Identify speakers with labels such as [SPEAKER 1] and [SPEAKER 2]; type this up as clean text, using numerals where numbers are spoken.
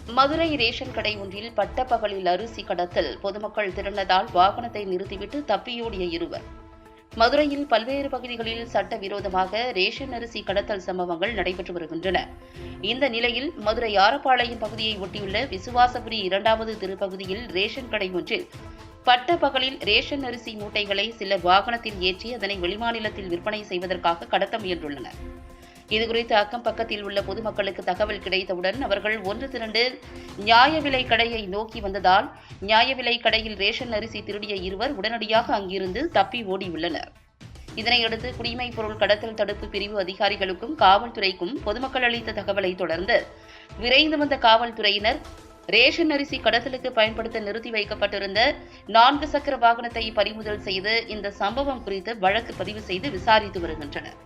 [SPEAKER 1] Madurai ration கடை ஒன்றில் பட்டப்பகலில் அரிசி கடத்தல். பொதுமக்கள் திரண்டதால் வாகனத்தை நிறுத்திவிட்டு தப்பியோடிய இருவர். மதுரையில் பல்வேறு பகுதிகளில் சட்டவிரோதமாக ரேஷன் அரிசி கடத்தல் சம்பவங்கள் நடைபெற்று வருகின்றன. இந்த நிலையில் மதுரை ஆரப்பாளையம் பகுதியை ஒட்டியுள்ள விசுவாசபுரி 2வது திருப்பகுதியில் ரேஷன் கடை ஒன்றில் பட்டப்பகலில் ரேஷன் அரிசி மூட்டைகளை சிலர் வாகனத்தில் ஏற்றி அதனை வெளிமாநிலத்தில் விற்பனை செய்வதற்காக கடத்த முயன்றுள்ளனர். இதுகுறித்து அக்கம் பக்கத்தில் உள்ள பொதுமக்களுக்கு தகவல் கிடைத்தவுடன் அவர்கள் ஒன்று திரண்டு நியாய விலை கடையை நோக்கி வந்ததால் நியாய விலை கடையில் ரேஷன் அரிசி திருடிய இருவர் உடனடியாக அங்கிருந்து தப்பி ஓடியுள்ளனர். இதனையடுத்து குடிமைப் பொருள் கடத்தல் தடுப்பு பிரிவு அதிகாரிகளுக்கும் காவல்துறைக்கும் பொதுமக்கள் அளித்த தகவலை தொடர்ந்து விரைந்து வந்த காவல்துறையினர் ரேஷன் அரிசி கடத்தலுக்கு பயன்படுத்த நிறுத்தி வைக்கப்பட்டிருந்த 4 சக்கர வாகனத்தை பறிமுதல் செய்து இந்த சம்பவம் குறித்து வழக்கு பதிவு செய்து விசாரித்து வருகின்றனர்.